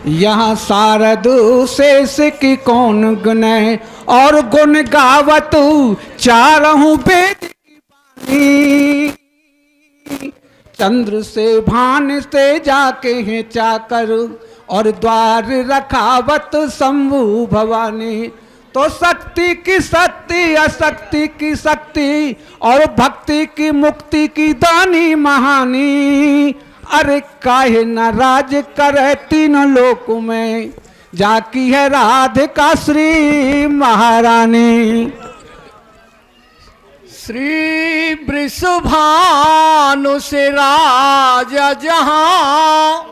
यहाँ शारद शेष की कौन गुने, और गुण गावत चारहूं वेद की बानी। चंद्र से भान से जाके हैं चाकर, और द्वार रखावत शंभु भवानी। तो शक्ति की शक्ति, अशक्ति की शक्ति, और भक्ति की मुक्ति की दानी महानी। अरे काहे न राज करे तीनों लोक में, जाकी है राधिका श्री महारानी। श्री वृषभानु से राजा जहां,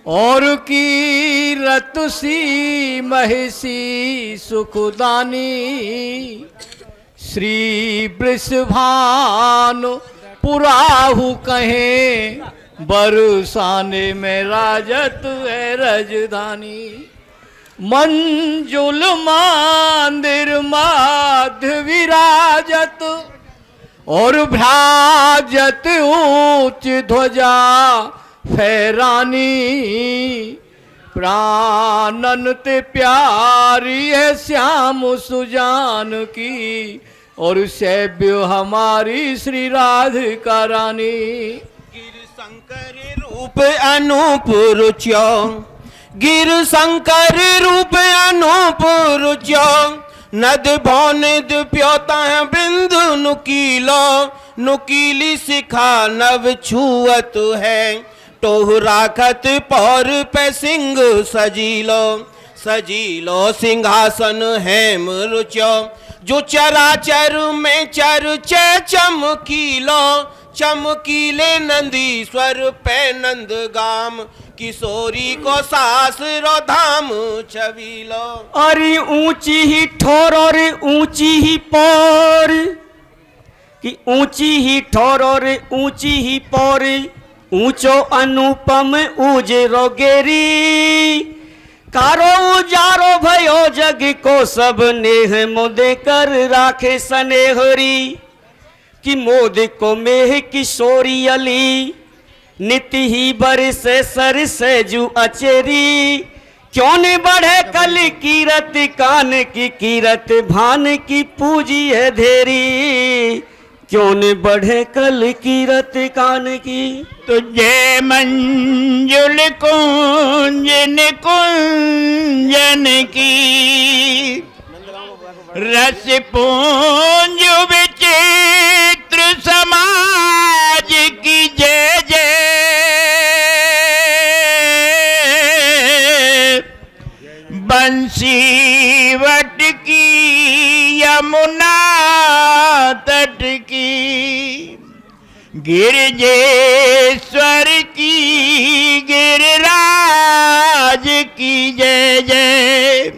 और की रतुसी महिषी सुखदानी। श्री वृषभानु पुराहु कहें, बरसाने में राजत है राजधानी। मंजुल मंदिर माध्य विराजत, और भ्राजत ऊंच ध्वजा फहरानी। प्राणन ते प्यारी है श्याम सुजान की, और सैब्य हमारी श्री राधिका रानी। गिर शंकर रूप अनूप रुचो, गिर शंकर रूप अनूप रुचो। नद भौनिद प्योता बिंदु नुकीलो, नुकीली शिखा नव छुअत है। टोह राखत पौर पे सिंह सजीलो, सजीलो सिंहासन हेम रुचो। जो चराचर में चर्चे चमकीलो, चमकीले नंदीश्वर पे नंद गाम। किशोरी को सास रो धाम छबीलो। अरे ऊंची ही ठोर और ऊंची ही पौर, कि ऊंची ही ठोर और ऊंची ही पौर। ऊंचो अनुपम उजरो गेरी, कारो उजारो भयो जग को सब नेह मोदे कर राखे सनेहरी। कि मोद को मेह किशोरी अली, नित ही बरसे सर से जू अचेरी। क्यों न बढ़े कल कीरत कान की कीरत, भान की पूजी है धेरी। क्यों न बढ़े कल कीरत कान की। तुझे मंजुल कुंजन कुंजन की, रस पूंज विचित्र समाज की जय जय। बंसी वट की यमुना तट की, गिरजेश्वर की गिरिराज की जय जय।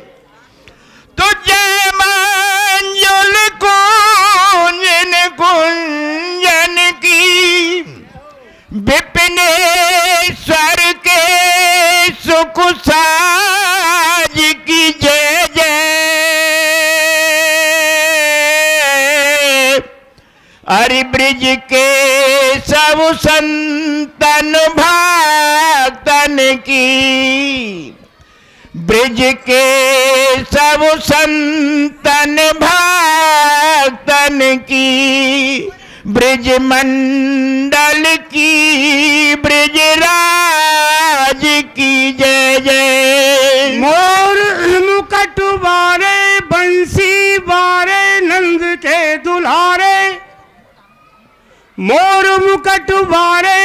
तुझे मंजुल कुंजन कुंजन की, विपिनेश्वर के सुख साज की जय जय। हरि ब्रिज के सब संतन भक्तन की, ब्रिज के सब संतन भक्तन की। ब्रिज मंडल की ब्रिजराज की जय जय। मोर मुकट बारे बंसी बारे नंद के दुलारे। मोर मुकट बारे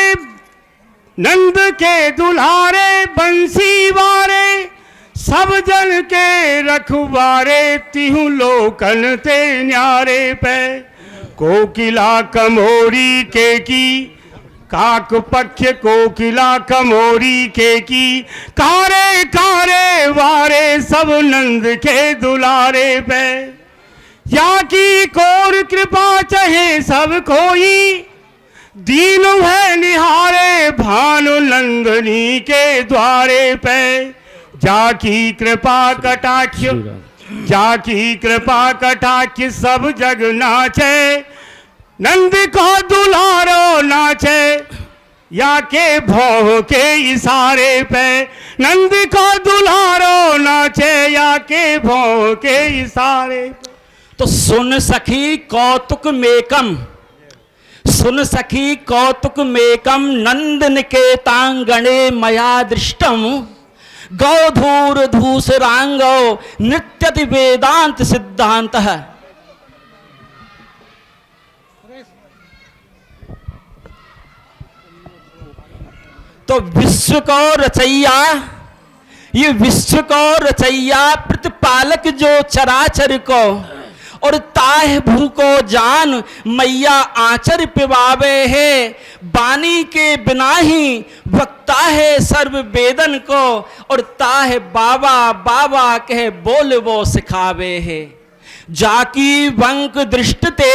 नंद के दुलारे, बंसी बारे सब जन के रखवारे। तिहु लोकन ते न्यारे पे, कोकिला कमोरी के की, काक पक्ष कोकिला कमोरी के की। कारे कारे वारे सब नंद के दुलारे पे। या की कोर कृपा चाहे सब कोई, दीन है निहारे भानु नंदनी के द्वारे पे। जाकी कृपा कटाक्ष, जाकी कृपा कटाक्ष सब जग नाचे। नंद को दुलारो नाचे, या के भों के इशारे पे नंद को दुलारो नाचे, या के भों के इशारे पे। तो सुन सखी कौतुक मेकम, सुन सखी कौतुक मेकम नंद निकेतांगणे मया दृष्टम, गौधूर धूसरांगो नृत्यति वेदांत सिद्धांत है। तो विश्व को रचैया, ये विश्व को रचैया प्रतिपालक जो चराचर को, और ताह भू को जान मैया आचर पिवावे है, बानी के बिना ही वक्ता है सर्व वेदन को, और ताह बाबा बाबा कहे बोल वो सिखावे है। जाकी वंक दृष्टते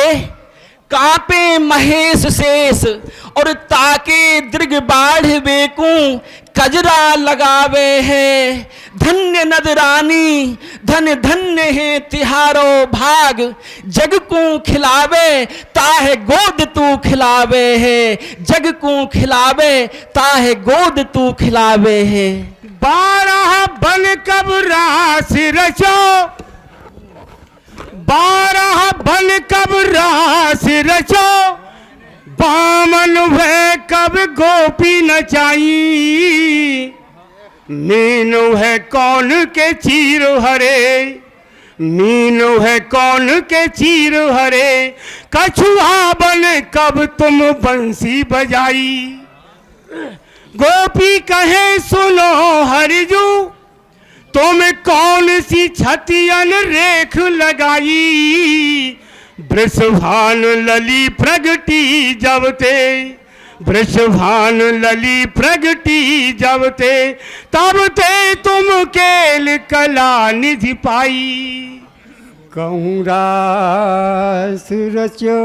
कापे महेश शेष, और ताके दृग बाढ़ बेकू कजरा लगावे है। धन्य नद रानी धन धन्य है तिहारो भाग, जग को खिलावे ताहे गोद तू खिलावे है, जग को खिलावे ताहे गोद तू खिलावे है। 12 बन कब रास रचो, 12 बन कब रास रचो, बामन है कब गोपी नचाई। मीनू है कौन के चीर हरे, मीनू है कौन के चीर हरे, कछुआ बन कब तुम बंसी बजाई। गोपी कहे सुनो हरिजू, तुम कौन सी छतियन रेख लगाई। वृषभान लली प्रगटी जबते, वृषभान लली प्रगटी जबते, तब ते तुम केल कला निधि पाई। कहूँ रास रचो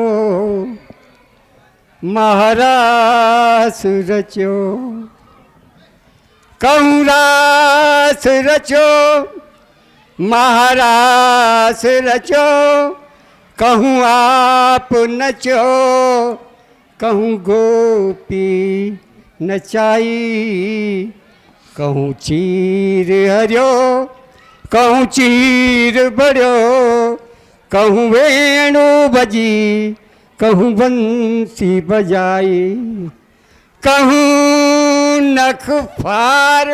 महारास रचो, कहूँ रास रचो महारास रचो, कहूँ आप नचो, कहूँ गोपी नचाई। कहूँ चीर हरियो, कहूँ चीर बड़ो, कहूँ वेणु बजी, कहूँ बंसी बजाई। कहूँ नख फार,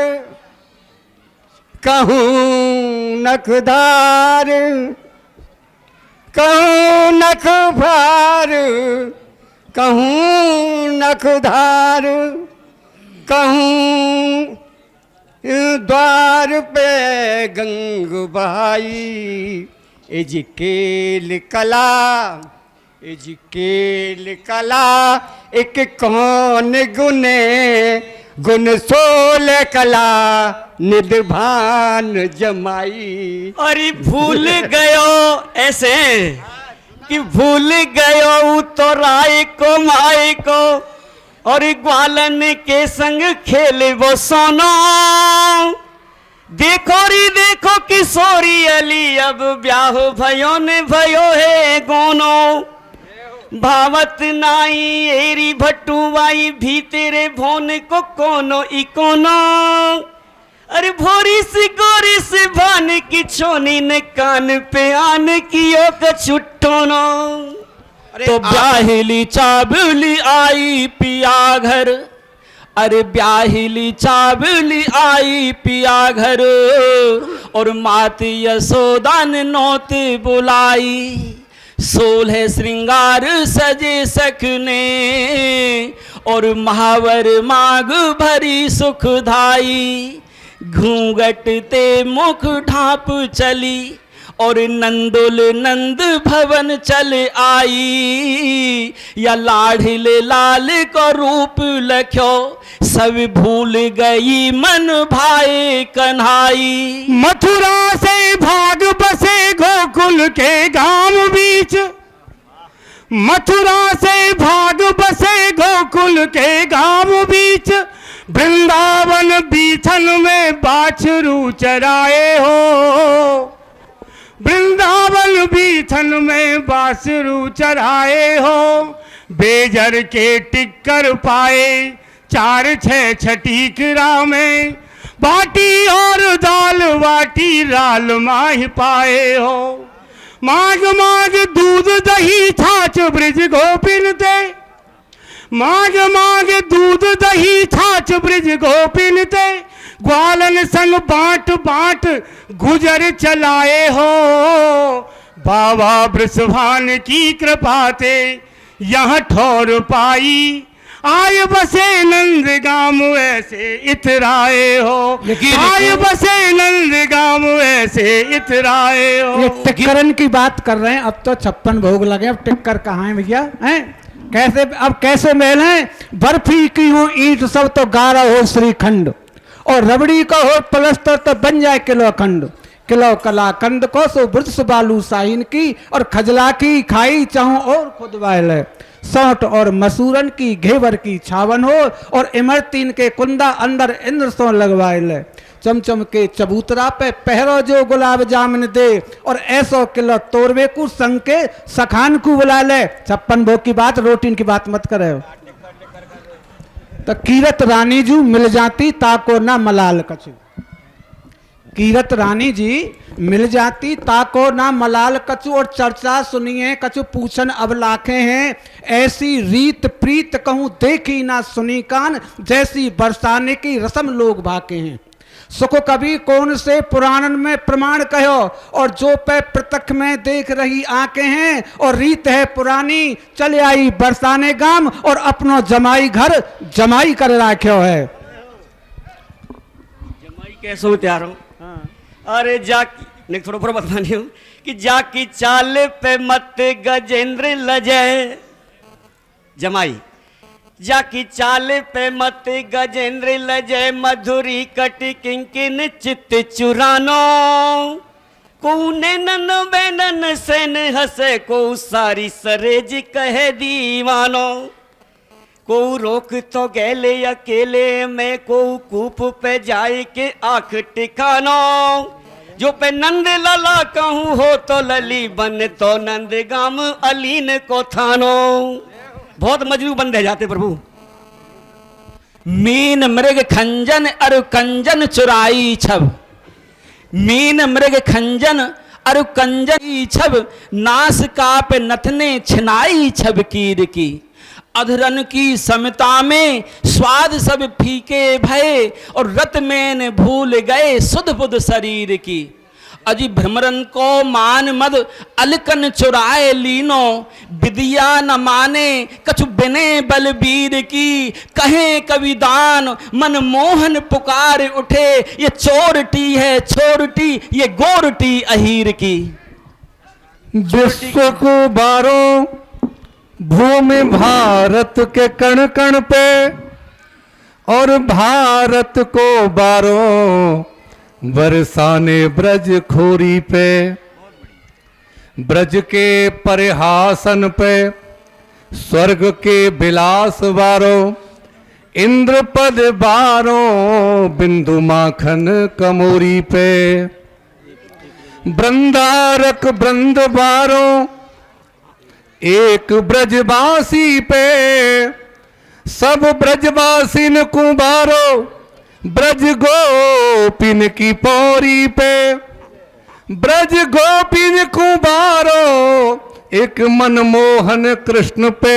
कहूँ नखधार, कहूँ नख फार, कहूँ नखधार, कहूँ द्वार पे गंग बहाई। एजिकेल कला, एजिकेल कला, एक कौन गुने, गुण 16 कला निधभान जमाई। अरे भूल गयो ऐसे कि भूल गयो तो राय को माए को, और ग्वालन के संग खेले वो सोनो। देखो री देखो किशोरी अली, अब ब्याह भयो ने भयो है गोनो। भावत नाई एरी भट्टुवाई, भी तेरे भोन को कोनो इकोनो। अरे भोरी से गोरी से भान की छोनी ने कान पे आन कियो कछुट्टोनो। तो ब्याहिली चाबुली आई पिया घर, अरे ब्याहिली चाबुली आई पिया घर, और मात यशोदा ने नौत बुलाई। 16 श्रृंगार सजे सखने, और महावर माग भरी सुखदाई। घूंघट ते मुख ढाप चली, और नंदुल नंद भवन चल आई। या लाढ़िले लाल को रूप लख्यो, सब भूल गई मन भाई कन्हाई। मथुरा से भाग बसे गोकुल के गांव बीच, मथुरा से भाग बसे गोकुल के गांव बीच। वृंदावन बीथन में बाछरू चराए हो, वृंदावन बीथन में बाछरू चराए हो। बेजर के टिक्कर पाए 4 6 छठी राह में बाटी और दाल बाटी राल माह पाए हो। माघ माघ दूध दही छाछ ब्रिज गोपिन ते, माघ माघ दूध दही छाछ ब्रिज गोपिन ते, ग्वालन संग बांट बांट गुजर चलाए हो। बाबा वृषभान की कृपा ते यहाँ ठौर पाई, आय बसे नंद गाम ऐसे इतराए हो। आय बसे नंद गाम ऐसे इतराए हो। ये टिक्करन की बात कर रहे हैं, अब तो 56 भोग लगे, अब टिक्कर कहाँ है भैया? हैं कैसे, अब कैसे महल हैं? बर्फी की हो ईंट सब तो गारा हो श्रीखंड, और रबड़ी का हो पलस्तर तो बन जाए किलो अखंड। किलो कलाकंद को सो ब्रज बालू साइन की, और खजला की खाई चाहूं और खुद वाले। सौंठ और मसूरन की घेवर की छावन हो, और इमरतीन के कुंदा अंदर इंद्र सो लगवाए ले। चमचम के चबूतरा पे पहरो जो गुलाब जामुन दे, और ऐसो किलो तोरवे को संग के सखान को बुला ले। 56 भोग की बात, रोटीन की बात मत करे। तो कीरत रानी जू मिल जाती ताको ना मलाल कछु, कीरत रानी जी मिल जाती ताको ना मलाल कछु। और चर्चा सुनिए कछु पूछन अब लाखे हैं, ऐसी रीत प्रीत कहूँ देखी ना सुनी कान, जैसी बरसाने की रस्म लोग भाके हैं। सुख कभी कौन से पुराणन में प्रमाण कहो, और जो पे प्रत्यक्ष में देख रही आंखें हैं। और रीत है पुरानी चले आई बरसाने गाम, और अपनो जमाई घर जमाई कर राख्यो है। जमाई कैसे तैयार हो? अरे जाकी नहीं, थोड़ा थोड़ा बतानी हूँ कि जाकी चाल पे मत गजेंद्र लजय। जमाई जाकी चाल पे मत गजेंद्र लजय, मधुरी कट किंकिन चित्त चुरानो। को नैनन बैनन सेन हंसे, को सारी सरेज कहे दीवानो। को रोक तो गैले अकेले में, को कूप पे जाए के आंख टिकानो। जो पे नंद लला कहूँ हो तो लली बन, तो नंद गाम अलीन को थानो। बहुत मजबूत बंदे जाते प्रभु। मीन मृग खंजन अरु कंजन चुराई छब, मीन मृग खंजन अरु कंजन छब, नास काप नथने छिनाई छब कीर की। अधरन की समता में स्वाद सब फीके भये, और रत में न भूल गए सुध बुध शरीर की। अजी भ्रमरन को मान मद अलकन चुराए लीनो, विद्या न माने कछु बिने बलबीर की। कहे कविदान मन मोहन पुकार उठे, ये चोरटी है छोरटी ये गोरटी अहीर की। विश्व को बारों भूमि भारत के कण कण पे, और भारत को बारों बरसाने ब्रज खोरी पे। ब्रज के परिहासन पे स्वर्ग के विलास बारों, इंद्र पद बारों बिंदु माखन कमोरी पे। वृंदारक वृंद बारों एक ब्रजवासी पे, सब ब्रजवासिन कुबारो ब्रज गोपिन की पौरी पे। ब्रज गोपिन कुबारो एक मनमोहन कृष्ण पे,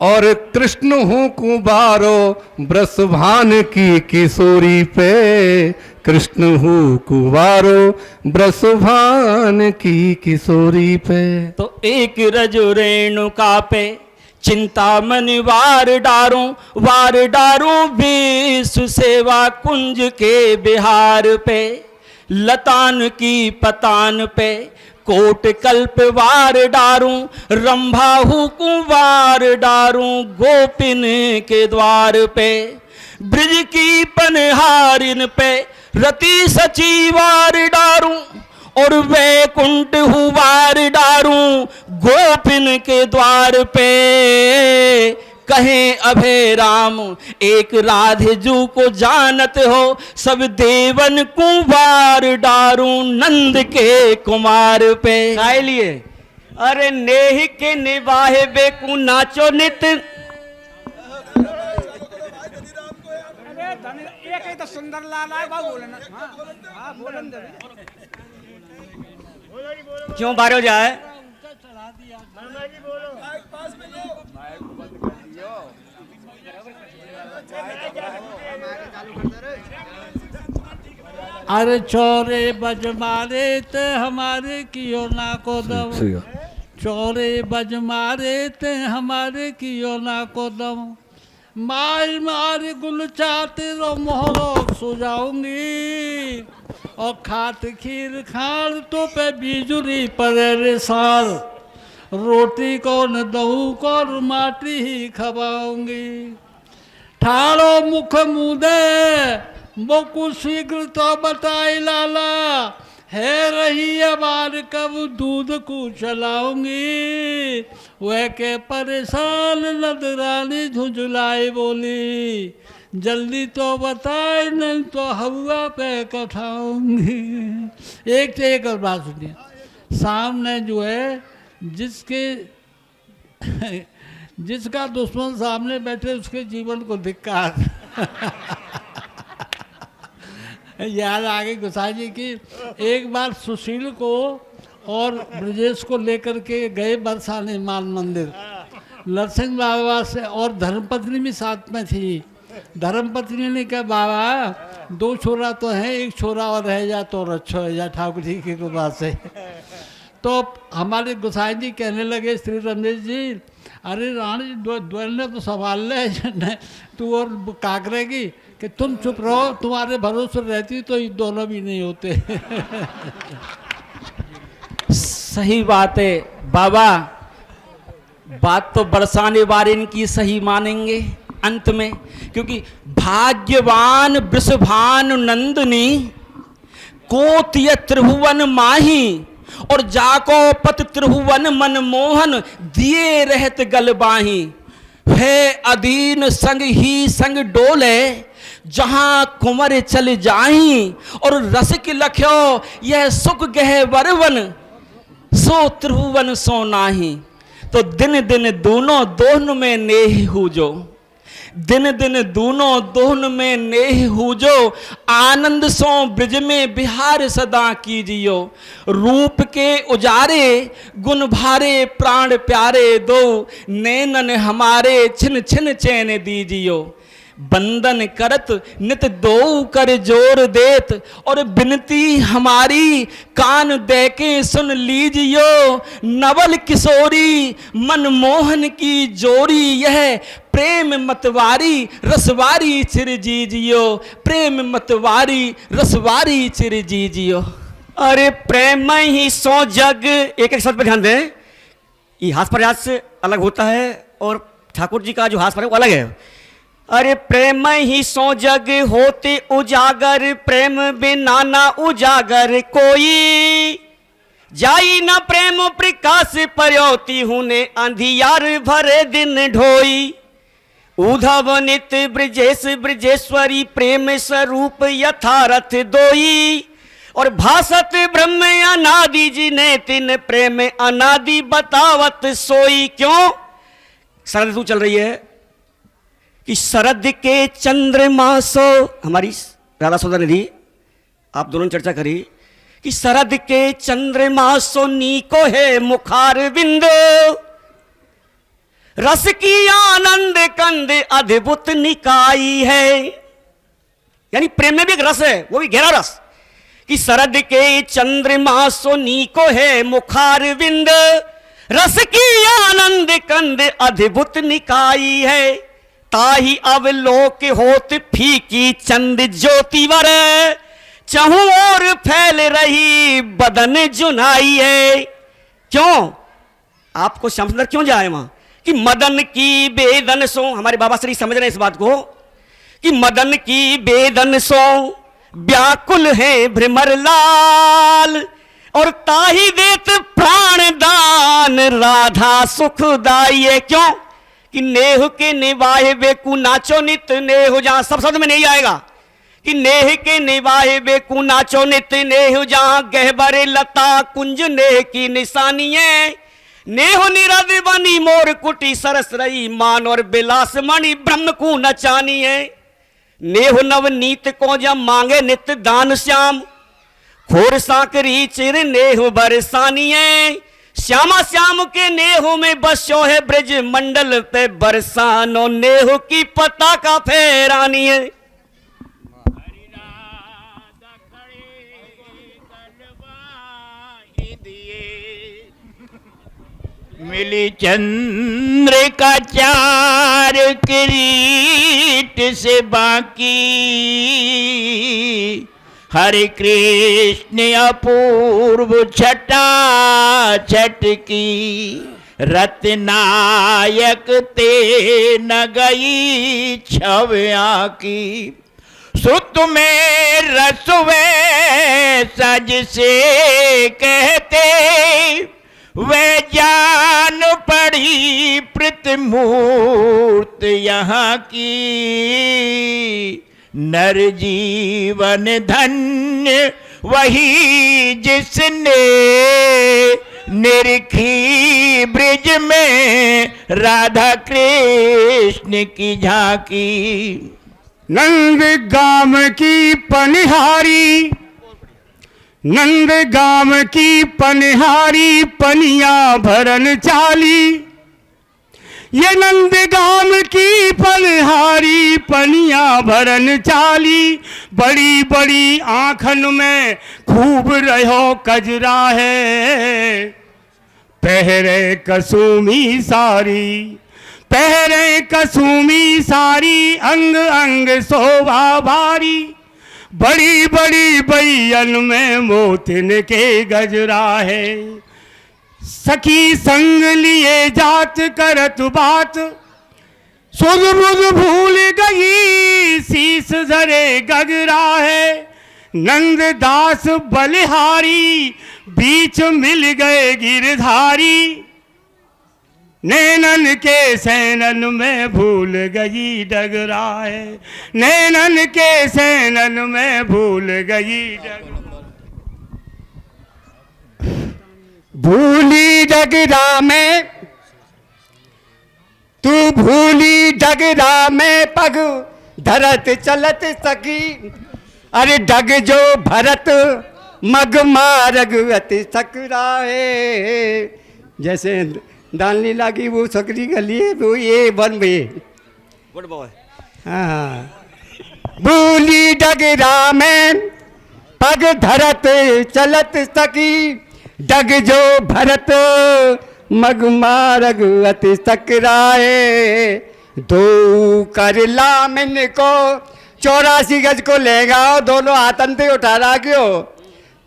और कृष्ण हूँ कुबारो ब्रसभान की किशोरी पे। कृष्ण हूँ कुबारो ब्रसभान की किशोरी पे। तो एक रजो रेणुका पे चिंतामणि वार डारूं विश्व सेवा कुंज के बिहार पे। लतान की पतान पे कोट कल्प वार डारूं, रंभाहू कुंवार डारूं गोपिन के द्वार पे। ब्रिज की पनहारिन पे रति सची वार डारूं, और वैकुंठ हुवार डारूं गोपिन के द्वार पे। कहें अभय राम एक राधे जू को जानत हो, सब देवन कुंवार डारूं नंद के कुमार पे। गाय लिए अरे नेह के निवाहे बेकू नाचो नित, तो सुंदर लाल आए बाबू बोले ना। हाँ बोलन दे। क्यों बारो जाए? अरे चोरे बज मारे ते हमारे कियो ना को दम, चोरे बज मारे ते हमारे कियो ना को दम, मार मार गुल चाते रो मोहरो सुजाऊंगी, और खात खीर खाल तो पे बिजुरी परे रे साल, रोटी कौन दहू कौन माटी ही खवाऊंगी, ठाड़ो मुख मुदे बोकु शीघ्र तो बताई लाला, है रही अबार कब दूध को चलाऊंगी, वह के परेशान नदरानी झुंझुलाई बोली, जल्दी तो बताए नहीं तो हवा पे कठाऊंगी। एक से एक और बात सुनिए, सामने जो है जिसका दुश्मन सामने बैठे उसके जीवन को धिक्कार। याद आ गई गोसाई जी की। एक बार सुशील को और ब्रजेश को लेकर के गए बरसाने मान मंदिर, नरसिंह बाबा से, और धर्मपत्नी भी साथ में थी। धर्मपत्नी ने कहा बाबा 2 छोरा तो हैं, एक छोरा और रह जा तो और अच्छा हो जा ठाकुर जी की कृपा से। तो हमारे गोसाई जी कहने लगे श्री रमेश जी, अरे रानी द्वैल ने तो संभाल ले, तू और का करेगी कि तुम चुप रहो, तुम्हारे भरोसे रहती तो ये दोनों भी नहीं होते। सही बात है बाबा, बात तो बरसाने वाले की सही मानेंगे अंत में, क्योंकि भाग्यवान वृषभान नंदनी कोत्य त्रिभुवन माही, और जाको पत त्रिभुवन मनमोहन दिए रहत गलबाही, है अधीन संग ही संग डोले जहां कुंवर चल जाही, और रसिक लख्यो यह सुख गह वरवन सो त्रिभुवन सो नाही। तो दिन दिन दोनों में नेह हुजो, दिन दिन दोनों में नेह हुजो, आनंद सो ब्रज में बिहार सदा कीजियो, रूप के उजारे गुण भारे प्राण प्यारे दो, नैनन हमारे छिन छिन चैन दीजियो, बंदन करत नित दो कर जोर देत, और बिनती हमारी कान दे के सुन लीजियो, नवल किशोरी मनमोहन की जोरी, यह प्रेम मतवारी रसवारी चिर जीजियो, प्रेम मतवारी रसवारी चिर जीजियो। अरे प्रेम ही सो जग, एक एक शब्द पर ध्यान दें, ये हाथ प्रयास से अलग होता है और ठाकुर जी का जो हाथ प्रयास वो अलग है। अरे प्रेम ही सो जग होते उजागर, प्रेम बिना ना उजागर कोई, जाई न प्रेम प्रकाश पर्योति हुने, अंधियार भरे दिन ढोई, उधव नित ब्रजेश ब्रजेश्वरी, प्रेम स्वरूप यथारथ दोई, और भासत ब्रह्म अनादि जिने तिन, प्रेम अनादि बतावत सोई। क्यों? शरद ऋतु चल रही है कि शरद के चंद्रमा सो, हमारी राधा सौदा निधि आप दोनों चर्चा करी कि शरद के चंद्रमा सो नीको है मुखार बिंद, रस की आनंद कंद अद्भुत निकाई है। यानी प्रेम में भी एक रस है, वो भी गहरा रस, कि शरद के चंद्रमा सो नीको है मुखार बिंद, रस की आनंद कंद अद्भुत निकाई है, ताही अवलोक होत फीकी चंद ज्योतिवर, चहु और फैल रही बदन जुनाई है। क्यों? आपको श्याम सुंदर क्यों जाए वहां कि मदन की बेदन सो, हमारे बाबा श्री समझ रहे हैं इस बात को कि मदन की बेदन सो व्याकुल है भ्रमर लाल, और ताही देत प्राण दान राधा सुखदाई है। क्यों? कि नेह के निवाहे बेकू नाचो नित नेह, जहां सब शब्द में नहीं आएगा कि नेह के निवाहे बेकू नाचो नित नेह, जहां गहबरे लता कुंज नेह की निशानी है, नेह निरद बनी मोर कुटी सरस रही मान, और बिलास मणि ब्रह्म को नचानी है। नेह नवनीत को जब मांगे नित्य दान श्याम, खोर सांकरी चिर नेह बरसानिए, श्यामा श्याम के नेहो में बसो है ब्रज मंडल पे बरसानो, नेहो की पता का फेरानिए। मिली चंद्र का चार किरीट से बाकी, हरे कृष्ण अपूर्व छटा छट की, रत्नायक ते न गई छव्या की, सुत में रसवे सज से कहते, वे जान पड़ी प्रतिमूर्त यहाँ की, नर जीवन धन्य वही जिसने निरखी ब्रिज में राधा कृष्ण की झांकी। नंद गाम की पनिहारी, नंद गाम की पनिहारी, पनिया भरन चाली, ये नंद गाम की पनिहारी, पनिया भरन चाली, बड़ी बड़ी आंखन में खूब रहो कजरा है, पहरे कसूमी सारी, पहरे कसूमी सारी, अंग अंग शोभा भारी, बड़ी बड़ी बैयन में मोतिन के गजरा है, सखी संग लिए जात करत बात, सुध बुध भूल गई शीस धरे गगरा है, नंद दास बलिहारी, बीच मिल गए गिरधारी, नैनन के सैनन में भूल गई डगरा है, नैनन के सैनन में भूल गई डगरा, भूली डगरा में तू भूली डगरा में पग धरत चलत सकी, अरे डग जो भरत मग मारग अति सकराए। जैसे दान लीला की वो सकरी गली है वो ये बन गई। Good boy. हाँ, भूली डगरा में पग धरत चलत सकी, डग जो भरत मग मारग अति सकराए। दो कर लामिन को 84 गज को लेगा, दोनों हाथन से उठा रहा क्यों।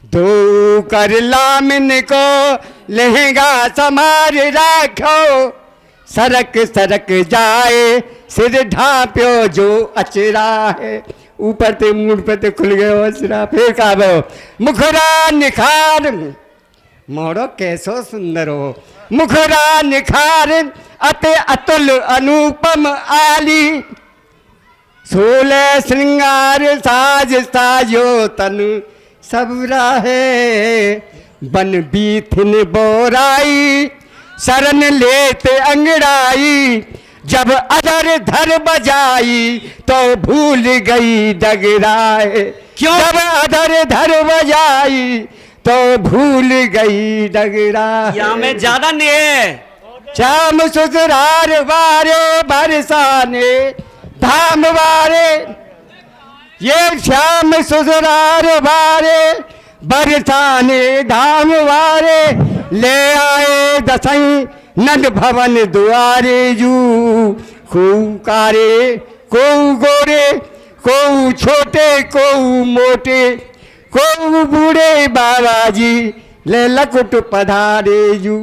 दो कर लामिन को लहंगा समार राखो, सरक सरक जाए सिर ढांप्यो जो अचरा है। ऊपर ते मुंड पे ते खुल गए अचरा, फिर काबो मुखरा निखार, मोड़ो कैसो सुंदर हो, मुखरा निखार अते अतुल अनुपम आली। 16 श्रृंगार साज साजो तन सबरा है, बन बीथिन बोराई शरण लेते अंगड़ाई। जब अधर धर बजाई तो भूल गई डगराए, क्यों जब अधर धर बजाई तो भूल गई डगराए। यहाँ में ज्यादा नहीं है। श्याम ससुरार वारे बरसाने धाम वारे, ये श्याम ससुरार वारे बरसाने धाम वारे। ले आए दसई नंद भवन दुआरे जू, खूकारे को गोरे को छोटे को मोटे को बूढ़े बाबा जी ले लकुट पधारे जू।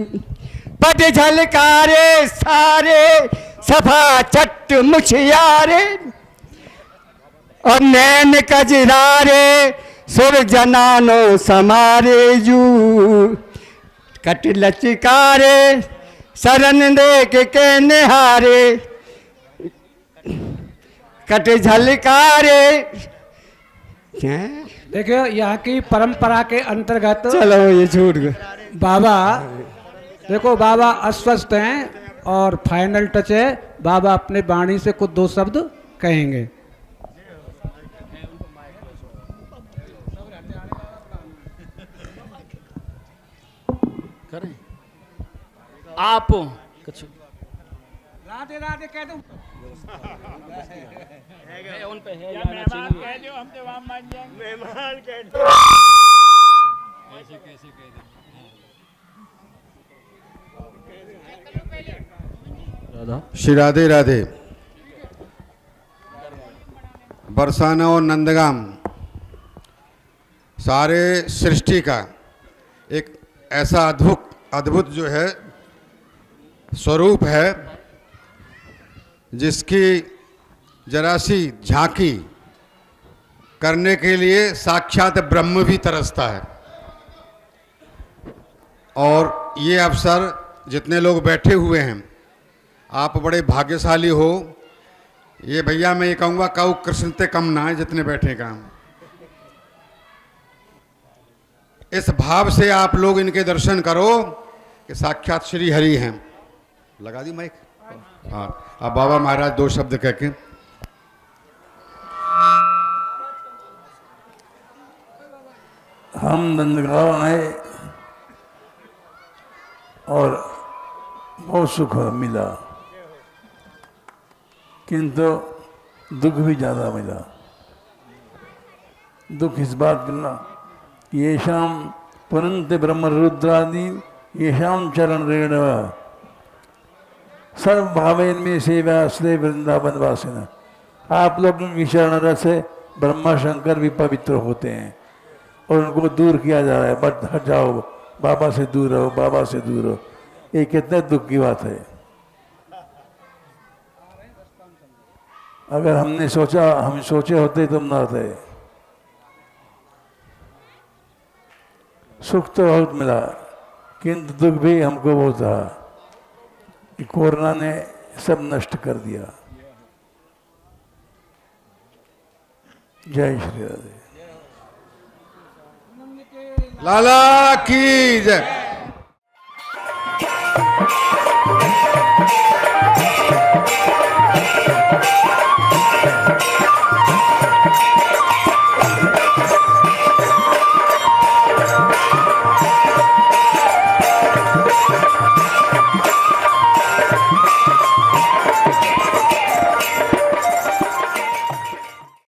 पट झलकारे सारे सफा चट मुछियारे, और नैन कजरारे सुर जनानो समारे जू। कट लचकारे शरण देख के निहारे, कट झलकारे। देखियो यहाँ की परंपरा के अंतर्गत चलो ये छूट गए। बाबा देखो, बाबा अस्वस्थ हैं और फाइनल टच है, बाबा अपने वाणी से कुछ 2 शब्द कहेंगे। करें आप कुछ राधे राधे कह दूं। है उन पे है जाना चाहिए। हम तो वहां मान जाएंगे। मेहमान कह श्री राधे राधे। बरसाना और नंदगाम सारे सृष्टि का एक ऐसा अद्भुत जो है स्वरूप है, जिसकी जरा सी झांकी करने के लिए साक्षात ब्रह्म भी तरसता है। और ये अवसर जितने लोग बैठे हुए हैं, आप बड़े भाग्यशाली हो। ये भैया मैं ये कहूँगा काऊ कृष्ण ते कम ना है जितने बैठे का। इस भाव से आप लोग इनके दर्शन करो कि साक्षात श्री हरि हैं। लगा दी माइक? हाँ, अब बाबा महाराज दो शब्द कह के। हम नंदगांव आए और बहुत सुख मिला, किंतु दुख भी ज़्यादा मिला। दुख इस बात का ये शाम पुनंत ब्रह्म रुद्रादि ये शाम चरण रेणव सर्व भावेन में सेवा श्री वृंदावन वासिना। आप लोग की शरण रस से ब्रह्मा शंकर भी पवित्र होते हैं और उनको दूर किया जा रहा है। बट हट जाओ, बाबा से दूर रहो, बाबा से दूर रहो। ये कितने दुख की बात है। अगर हम सोचे होते तुम ना होते। सुख तो बहुत मिला, किंतु दुख भी हमको बहुत था कि कोरोना ने सब नष्ट कर दिया। जय श्री राधे। लाला की जय।